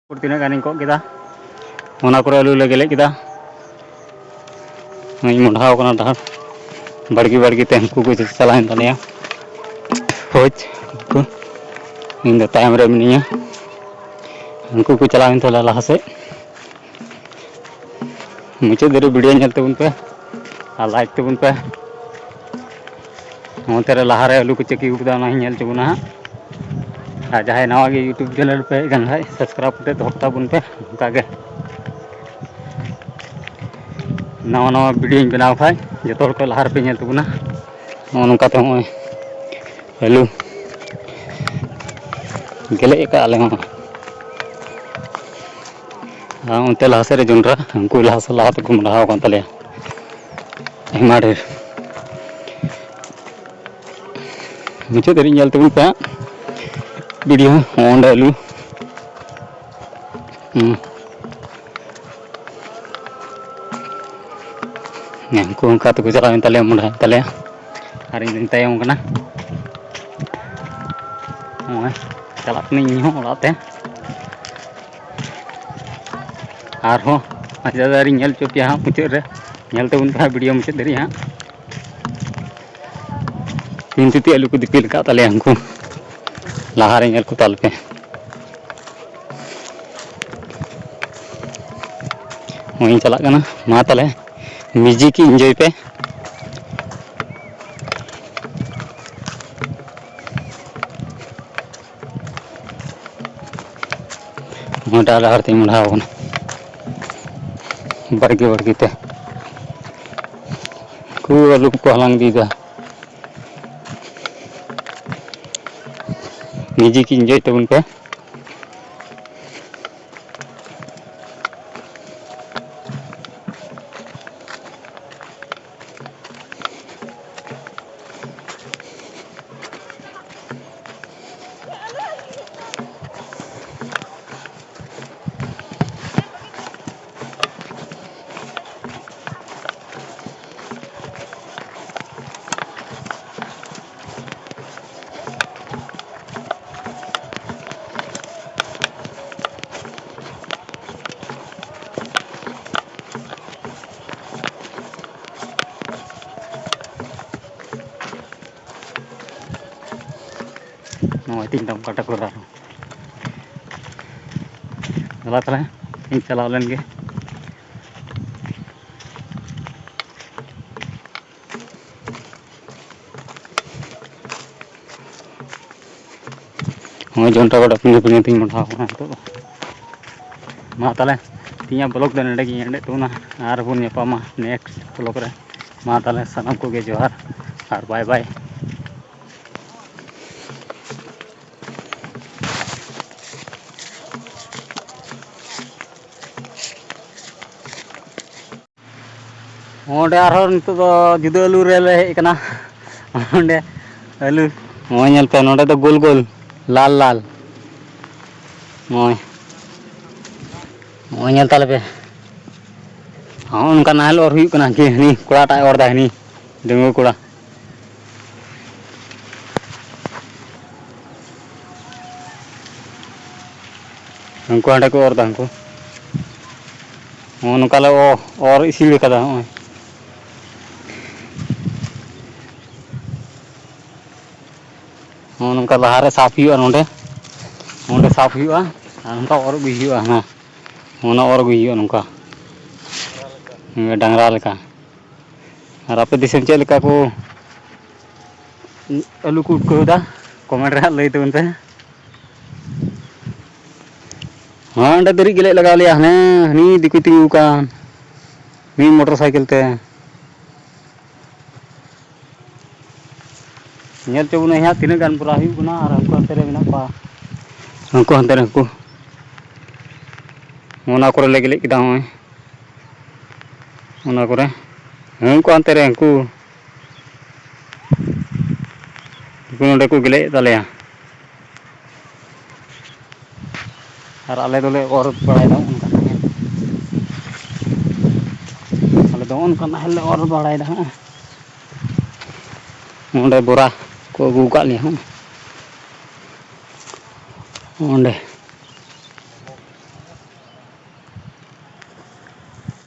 तीना गानी को केदा ओना करे आलू ले गेले केदा मुंडाव कना डार बड़गी बड़गी ते हमको कुछ चलाइन तनिया होच को इन द टाइम रे मिनिया हमको कुछ चलाइन तो लाहा से मुझे देर वीडियो नेल तबुन पे आ लाइक तबुन पे ओंतेरे लाहा रे आलू को चेकी उदा ना नेल तबुना जहाँ नवा गे यूट्यूब चैनल पे गन है सब्सक्राइब करते दोस्ता बुन पे उनका नवा नवा वीडियो बनाव खाई जो को लहार पे नेल तबुना नौकाते हमें आलू गेले का आले उनते लहा से जोंड्रा उनको लहा तक मुंडाव कान तले हेमा ढेर मुझे देरी नेल तबुन पे वीडियो ओंडे आलू को उनका तो चलाव तले मुंडा तले और इन तयम कना चलानी ओड़ाते और दारी नेल चोपिया हाँ मुचाद रे नेल तबुन पे वीडियो मुचाद दारी हाँ तीन तीती आलू को दिपिल का तले उनको लहा रे नेल को ताल पे वहीं चला कना मा तले म्यूजिक एंजॉय पे मोटा लहर ती मुंडाव कना बड़गी बड़गी ते को आलू को हलांग दीदा म्यूजिक एंजॉय तबुन पे तीन दम काटा को चला तले इन चलाव लेन गे जोंटा बड़ा पिने पिने तीन मुंडाव कना तो मा तले तीन ब्लॉग दे नेडे गी एंडे तोना आर बुन नेपामा नेक्स्ट ब्लॉग रे मा तले सनम को गे जोहार और बाय बाय ओंडे नित जुदा आलू रे हेकना ओंडे आलू नल पे नोडे तो गोल गोल लाल लाल नल ताले पे हाँ उनका नाहल और हुई कना कि हनी कोड़ाटा और दा हनी डंगो कोड़ा उनको हांडे को और दा उनको उनका ले और इसी कदा नौका लहारे साफ हुआ नोडे साफ हुआ उनका और भी हुआ हाँ और भी हुआ नौका डांगरा लेका और आपे दिसम चेक लेका को आलू को उठकोदा कमेंट रे लई तबन पे हाँ अंडे दरी गेले लगा लिया हने हनी दिकु तिंगु कान मी मोटरसाइकिल ते नेल चबुन यहाँ तीन गान पूरा हुई और हमको हंते रे मेना पा हमको हंते रे हमको ओना करे ले गेले किदा होय ओना करे हमको हंते रे हमको नोडे को गेले तालेया और आले दोले और बड़ाई दा उनका आले दो उनका नाहल और बड़ाई दा ओंडे बोरा को अगू का लिया ओंडे